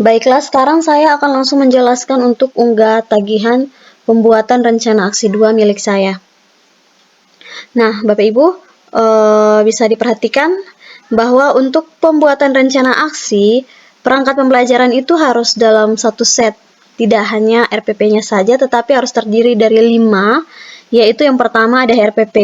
Baiklah, sekarang saya akan langsung menjelaskan untuk unggah tagihan pembuatan rencana aksi 2 milik saya. Nah, Bapak Ibu, bisa diperhatikan bahwa untuk pembuatan rencana aksi, perangkat pembelajaran itu harus dalam satu set. Tidak hanya RPP-nya saja, tetapi harus terdiri dari 5, yaitu yang pertama ada RPP,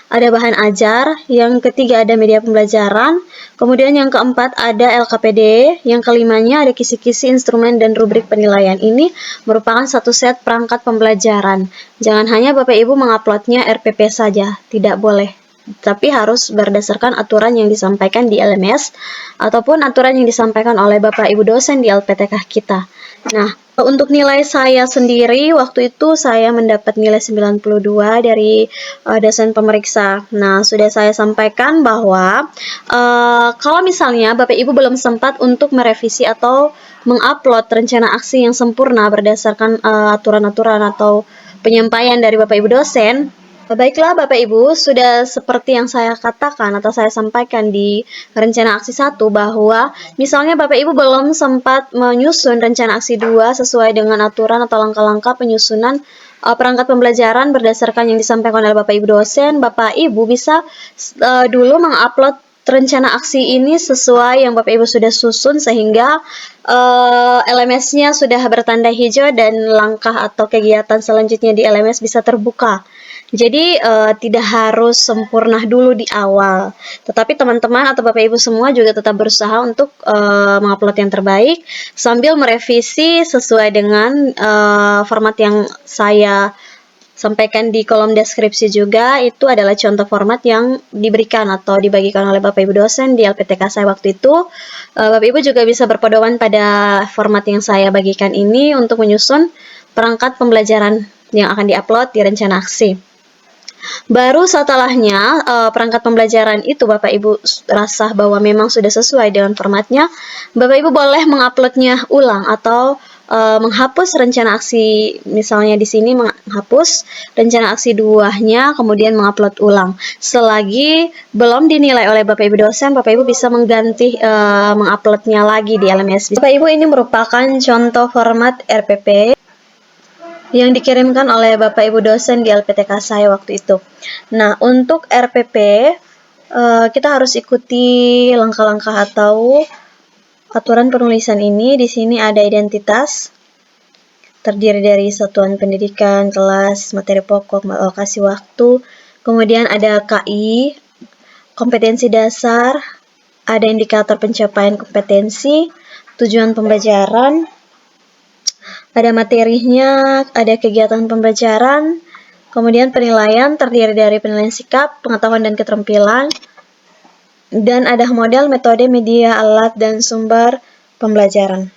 ada bahan ajar, yang ketiga ada media pembelajaran, kemudian yang keempat ada LKPD, yang kelimanya ada kisi-kisi, instrumen, dan rubrik penilaian. Ini merupakan satu set perangkat pembelajaran. Jangan hanya Bapak Ibu menguploadnya RPP saja, tidak boleh. Tapi harus berdasarkan aturan yang disampaikan di LMS ataupun aturan yang disampaikan oleh Bapak Ibu dosen di LPTK kita. Nah, untuk nilai saya sendiri, waktu itu saya mendapat nilai 92 dari dosen pemeriksa. Nah, sudah saya sampaikan bahwa kalau misalnya Bapak Ibu belum sempat untuk merevisi atau mengupload rencana aksi yang sempurna berdasarkan aturan-aturan atau penyampaian dari Bapak Ibu dosen, baiklah Bapak Ibu, sudah seperti yang saya katakan atau saya sampaikan di rencana aksi 1 bahwa misalnya Bapak Ibu belum sempat menyusun rencana aksi 2 sesuai dengan aturan atau langkah-langkah penyusunan perangkat pembelajaran berdasarkan yang disampaikan oleh Bapak Ibu dosen, Bapak Ibu bisa dulu mengupload rencana aksi ini sesuai yang Bapak Ibu sudah susun sehingga LMS-nya sudah bertanda hijau dan langkah atau kegiatan selanjutnya di LMS bisa terbuka. Jadi tidak harus sempurna dulu di awal, tetapi teman-teman atau Bapak Ibu semua juga tetap berusaha untuk mengupload yang terbaik sambil merevisi sesuai dengan format yang saya sampaikan di kolom deskripsi juga. Itu adalah contoh format yang diberikan atau dibagikan oleh Bapak Ibu dosen di LPTK saya waktu itu. Bapak Ibu juga bisa berpedoman pada format yang saya bagikan ini untuk menyusun perangkat pembelajaran yang akan diupload di rencana aksi. Baru setelahnya perangkat pembelajaran itu Bapak Ibu rasa bahwa memang sudah sesuai dengan formatnya, Bapak Ibu boleh menguploadnya ulang atau menghapus rencana aksi, misalnya di sini menghapus rencana aksi 2-nya kemudian mengupload ulang. Selagi belum dinilai oleh Bapak Ibu dosen, Bapak Ibu bisa mengganti menguploadnya lagi di LMS. Bapak Ibu, ini merupakan contoh format RPP yang dikirimkan oleh Bapak Ibu dosen di LPTK saya waktu itu. Nah, untuk RPP kita harus ikuti langkah-langkah atau aturan penulisan ini. Di sini ada identitas, terdiri dari satuan pendidikan, kelas, materi pokok, alokasi waktu. Kemudian ada KI, kompetensi dasar, ada indikator pencapaian kompetensi, tujuan pembelajaran, ada materinya, ada kegiatan pembelajaran, kemudian penilaian terdiri dari penilaian sikap, pengetahuan dan keterampilan, dan ada model, metode, media, alat, dan sumber pembelajaran.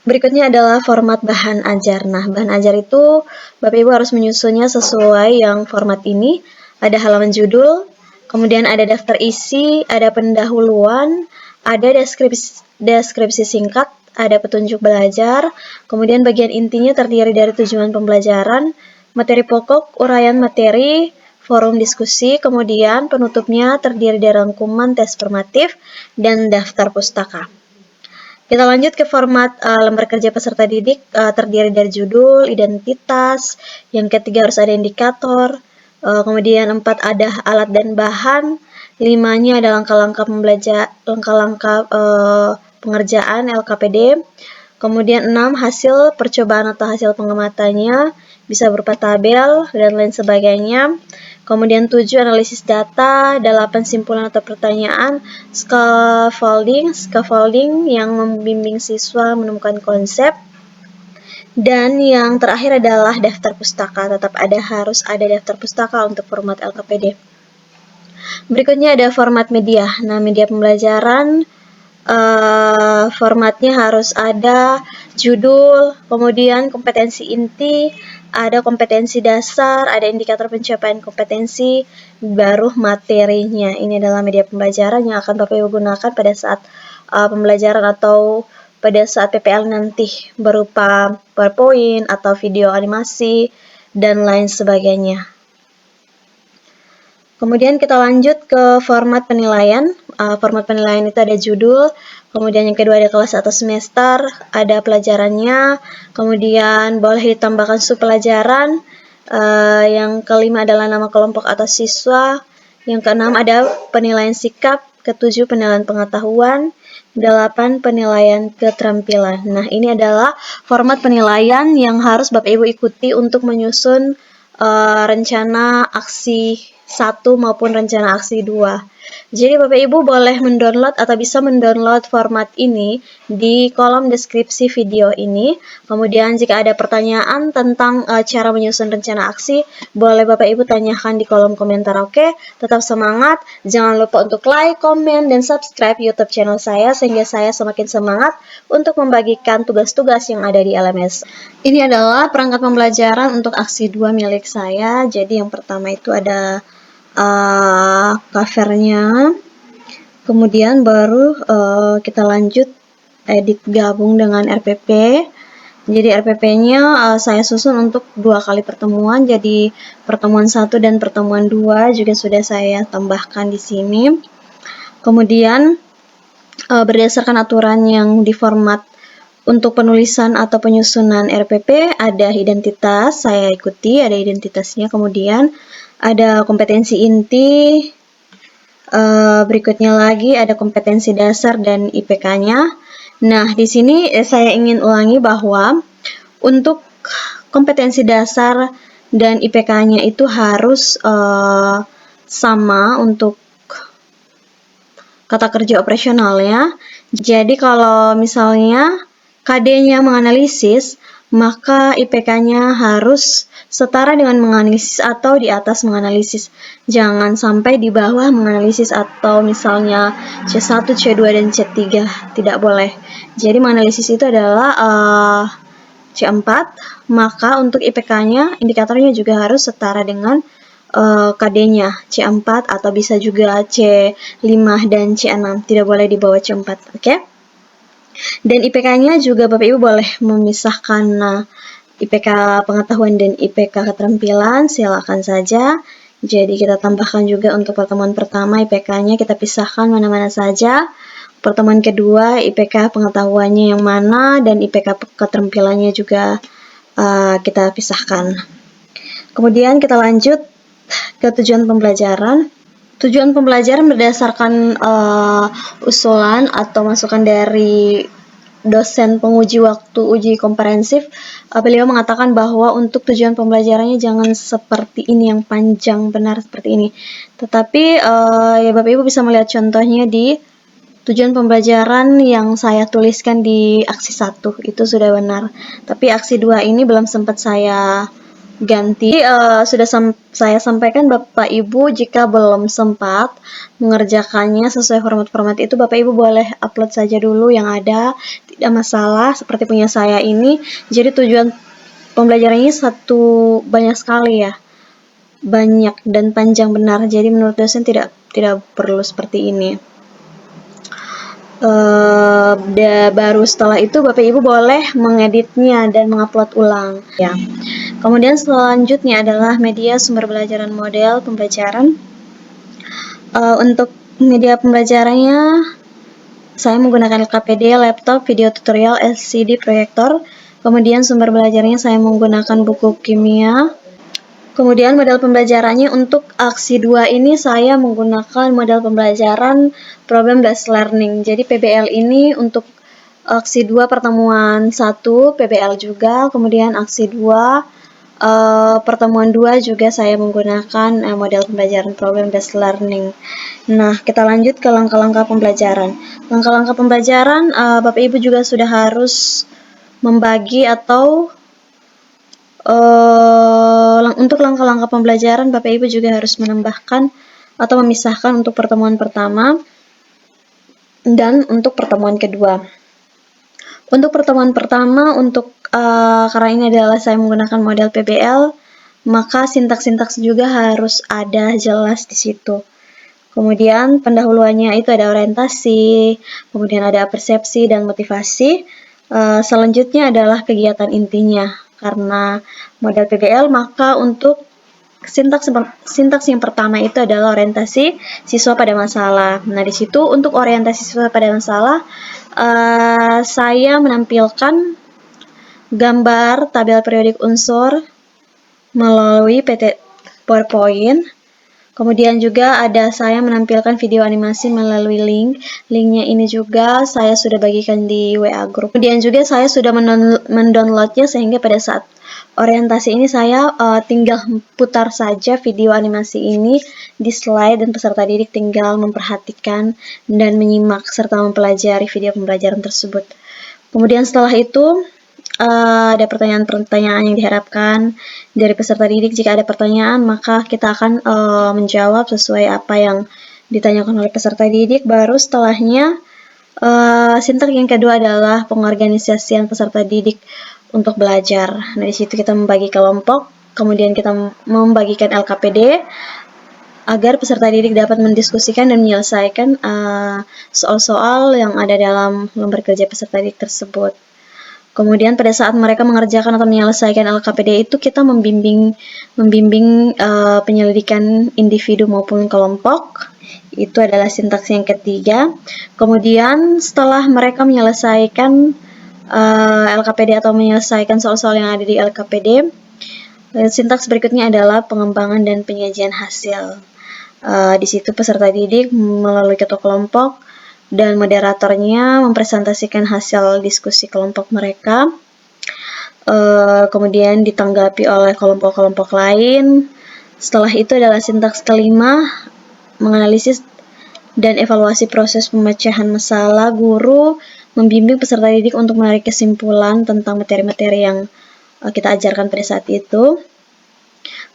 Berikutnya adalah format bahan ajar. Nah, bahan ajar itu Bapak Ibu harus menyusunnya sesuai yang format ini. Ada halaman judul, kemudian ada daftar isi, ada pendahuluan, ada deskripsi singkat, ada petunjuk belajar, kemudian bagian intinya terdiri dari tujuan pembelajaran, materi pokok, uraian materi, forum diskusi, kemudian penutupnya terdiri dari rangkuman tes formatif, dan daftar pustaka. Kita lanjut ke format lembar kerja peserta didik, terdiri dari judul, identitas, yang ketiga harus ada indikator, kemudian 4 ada alat dan bahan, 5-nya ada langkah-langkah pengerjaan LKPD, kemudian 6 hasil percobaan atau hasil pengamatannya bisa berupa tabel dan lain sebagainya, kemudian 7 analisis data, 8 simpulan atau pertanyaan, scaffolding yang membimbing siswa menemukan konsep, dan yang terakhir adalah daftar pustaka. Tetap harus ada daftar pustaka untuk format LKPD. Berikutnya ada format media. Nah, media pembelajaran formatnya harus ada judul, kemudian kompetensi inti, ada kompetensi dasar, ada indikator pencapaian kompetensi, baru materinya. Ini adalah media pembelajaran yang akan Bapak Ibu gunakan pada saat pembelajaran atau pada saat PPL nanti, berupa PowerPoint atau video animasi dan lain sebagainya. Kemudian kita lanjut ke format penilaian. format penilaian itu ada judul, kemudian yang kedua ada kelas atau semester, ada pelajarannya, kemudian boleh ditambahkan subpelajaran, yang kelima adalah nama kelompok atau siswa, yang keenam ada penilaian sikap, ketujuh penilaian pengetahuan, 8 penilaian keterampilan. Nah, ini adalah format penilaian yang harus Bapak Ibu ikuti untuk menyusun rencana aksi 1 maupun rencana aksi 2. Jadi Bapak Ibu boleh mendownload atau bisa mendownload format ini di kolom deskripsi video ini. Kemudian jika ada pertanyaan tentang cara menyusun rencana aksi, boleh Bapak Ibu tanyakan di kolom komentar. Oke, tetap semangat. Jangan lupa untuk like, komen, dan subscribe YouTube channel saya sehingga saya semakin semangat untuk membagikan tugas-tugas yang ada di LMS. Ini adalah perangkat pembelajaran untuk aksi 2 milik saya. Jadi yang pertama itu ada covernya, kemudian baru kita lanjut edit gabung dengan RPP. Jadi RPP-nya saya susun untuk 2 kali pertemuan, jadi pertemuan 1 dan pertemuan 2 juga sudah saya tambahkan di sini. Kemudian berdasarkan aturan yang diformat untuk penulisan atau penyusunan RPP, ada identitas, saya ikuti, ada identitasnya, kemudian ada kompetensi inti, berikutnya lagi ada kompetensi dasar dan IPK-nya. Nah, di sini saya ingin ulangi bahwa untuk kompetensi dasar dan IPK-nya itu harus sama untuk kata kerja operasionalnya. Jadi kalau misalnya KD-nya menganalisis, maka IPK-nya harus setara dengan menganalisis atau di atas menganalisis. Jangan sampai di bawah menganalisis atau misalnya C1, C2, dan C3. Tidak boleh. Jadi menganalisis itu adalah C4, maka untuk IPK-nya, indikatornya juga harus setara dengan KD-nya C4 atau bisa juga C5 dan C6. Tidak boleh di bawah C4. Oke? Dan IPK-nya juga Bapak Ibu boleh memisahkan IPK pengetahuan dan IPK keterampilan, silakan saja. Jadi kita tambahkan juga untuk pertemuan pertama IPK-nya kita pisahkan mana-mana saja. Pertemuan kedua IPK pengetahuannya yang mana dan IPK keterampilannya juga kita pisahkan. Kemudian kita lanjut ke tujuan pembelajaran. Tujuan pembelajaran berdasarkan usulan atau masukan dari dosen penguji waktu uji komprehensif. Beliau mengatakan bahwa untuk tujuan pembelajarannya jangan seperti ini yang panjang benar seperti ini. Tetapi ya Bapak Ibu bisa melihat contohnya di tujuan pembelajaran yang saya tuliskan di aksi 1 itu sudah benar. Tapi aksi 2 ini belum sempat saya ganti. Sudah saya sampaikan Bapak Ibu, jika belum sempat mengerjakannya sesuai format-format itu, Bapak Ibu boleh upload saja dulu yang ada, tidak masalah, seperti punya saya ini. Jadi tujuan pembelajarannya banyak sekali ya, banyak dan panjang benar. Jadi menurut dosen tidak perlu seperti ini. Baru setelah itu Bapak Ibu boleh mengeditnya dan mengupload ulang ya. Kemudian selanjutnya adalah media sumber belajaran model pembelajaran. Untuk media pembelajarannya saya menggunakan LKPD, laptop, video tutorial, LCD proyektor. Kemudian sumber belajarnya saya menggunakan buku kimia. Kemudian model pembelajarannya untuk aksi 2 ini saya menggunakan model pembelajaran problem based learning. Jadi PBL ini untuk aksi 2 pertemuan 1 PBL juga, kemudian aksi 2 pertemuan 2 juga saya menggunakan model pembelajaran problem based learning. Nah, kita lanjut ke langkah-langkah pembelajaran. Langkah-langkah pembelajaran Bapak Ibu juga sudah harus membagi atau untuk langkah-langkah pembelajaran Bapak Ibu juga harus menambahkan atau memisahkan untuk pertemuan pertama dan untuk pertemuan kedua. Untuk pertemuan pertama, karena ini adalah saya menggunakan model PBL, maka sintaks-sintaks juga harus ada jelas di situ. Kemudian pendahuluannya itu ada orientasi, kemudian ada persepsi dan motivasi. Selanjutnya adalah kegiatan intinya. Karena model PBL, maka untuk Sintaks yang pertama itu adalah orientasi siswa pada masalah. Nah, di situ untuk orientasi siswa pada masalah, saya menampilkan gambar tabel periodik unsur melalui PowerPoint. Kemudian juga ada saya menampilkan video animasi melalui link. Linknya ini juga saya sudah bagikan di WA group. Kemudian juga saya sudah mendownloadnya sehingga pada saat orientasi ini saya tinggal putar saja video animasi ini di slide dan peserta didik tinggal memperhatikan dan menyimak serta mempelajari video pembelajaran tersebut. Kemudian setelah itu ada pertanyaan-pertanyaan yang diharapkan dari peserta didik. Jika ada pertanyaan, maka kita akan menjawab sesuai apa yang ditanyakan oleh peserta didik. Baru setelahnya, sintaks yang kedua adalah pengorganisasian peserta didik untuk belajar. Nah, di situ kita membagi kelompok, kemudian kita membagikan LKPD agar peserta didik dapat mendiskusikan dan menyelesaikan soal-soal yang ada dalam lembar kerja peserta didik tersebut. Kemudian pada saat mereka mengerjakan atau menyelesaikan LKPD itu kita membimbing penyelidikan individu maupun kelompok. Itu adalah sintaks yang ketiga. Kemudian setelah mereka menyelesaikan LKPD atau menyelesaikan soal-soal yang ada di LKPD, sintaks berikutnya adalah pengembangan dan penyajian hasil. Di situ peserta didik melalui ketua kelompok dan moderatornya mempresentasikan hasil diskusi kelompok mereka, kemudian ditanggapi oleh kelompok-kelompok lain. Setelah itu adalah sintaks kelima, menganalisis dan evaluasi proses pemecahan masalah. Guru membimbing peserta didik untuk menarik kesimpulan tentang materi-materi yang kita ajarkan pada saat itu.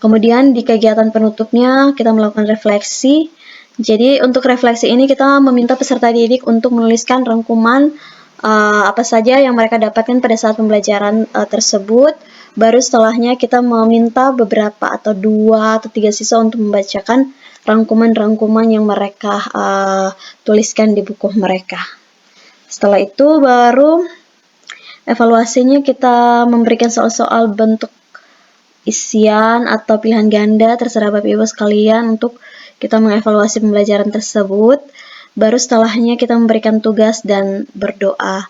Kemudian di kegiatan penutupnya kita melakukan refleksi. Jadi untuk refleksi ini kita meminta peserta didik untuk menuliskan rangkuman apa saja yang mereka dapatkan pada saat pembelajaran tersebut. Baru setelahnya kita meminta beberapa atau 2 atau 3 siswa untuk membacakan rangkuman-rangkuman yang mereka tuliskan di buku mereka. Setelah itu baru evaluasinya kita memberikan soal-soal bentuk isian atau pilihan ganda, terserah Bapak Ibu sekalian untuk kita mengevaluasi pembelajaran tersebut. Baru setelahnya kita memberikan tugas dan berdoa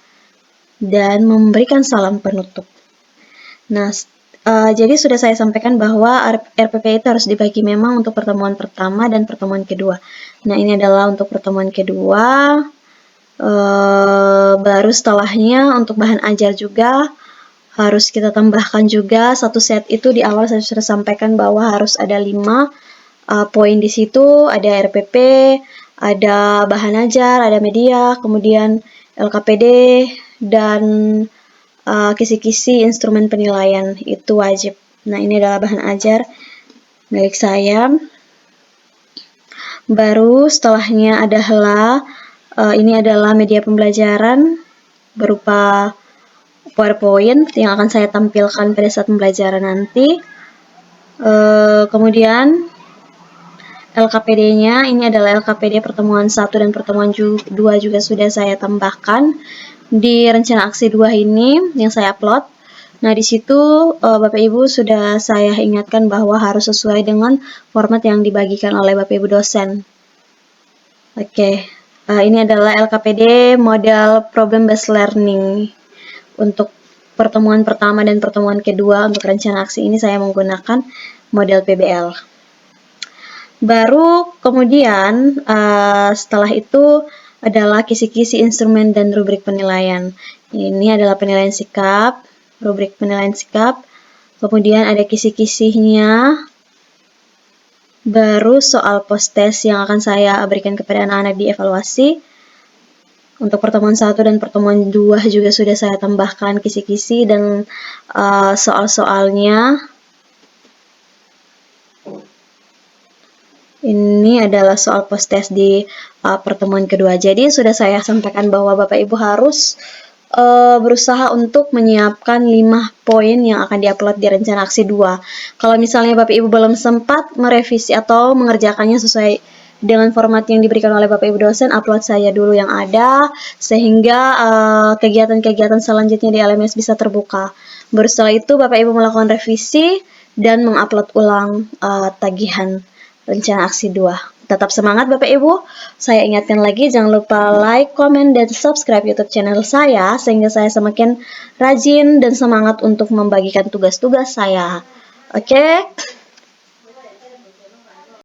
dan memberikan salam penutup. Nah, jadi sudah saya sampaikan bahwa RPP itu harus dibagi memang untuk pertemuan pertama dan pertemuan kedua. Nah, ini adalah untuk pertemuan kedua. Baru setelahnya untuk bahan ajar juga harus kita tambahkan juga satu set. Itu di awal saya sudah sampaikan bahwa harus ada 5 poin di situ, ada RPP, ada bahan ajar, ada media, kemudian LKPD, dan kisi-kisi instrumen penilaian, itu wajib. Nah, ini adalah bahan ajar milik saya. Baru setelahnya adalah ini adalah media pembelajaran berupa PowerPoint yang akan saya tampilkan pada saat pembelajaran nanti. Kemudian LKPD-nya, ini adalah LKPD pertemuan 1 dan pertemuan 2 juga sudah saya tambahkan di rencana aksi 2 ini yang saya upload. Nah, di situ Bapak Ibu sudah saya ingatkan bahwa harus sesuai dengan format yang dibagikan oleh Bapak Ibu dosen. Oke, ini adalah LKPD model problem based learning. Untuk pertemuan pertama dan pertemuan kedua untuk rencana aksi ini saya menggunakan model PBL. Baru kemudian setelah itu adalah kisi-kisi instrumen dan rubrik penilaian. Ini adalah penilaian sikap, rubrik penilaian sikap. Kemudian ada kisi-kisinya. Baru soal post-test yang akan saya berikan kepada anak-anak di evaluasi. Untuk pertemuan 1 dan pertemuan 2 juga sudah saya tambahkan kisi-kisi dan soal-soalnya. Ini adalah soal post-test di pertemuan kedua. Jadi sudah saya sampaikan bahwa Bapak Ibu harus berusaha untuk menyiapkan 5 poin yang akan diupload di rencana aksi 2. Kalau misalnya Bapak Ibu belum sempat merevisi atau mengerjakannya sesuai dengan format yang diberikan oleh Bapak Ibu dosen, upload saya dulu yang ada, sehingga kegiatan-kegiatan selanjutnya di LMS bisa terbuka. Baru setelah itu Bapak Ibu melakukan revisi dan mengupload ulang tagihan rencana aksi 2. Tetap semangat Bapak Ibu. Saya ingatkan lagi, jangan lupa like, komen, dan subscribe YouTube channel saya sehingga saya semakin rajin dan semangat untuk membagikan tugas-tugas saya. Oke?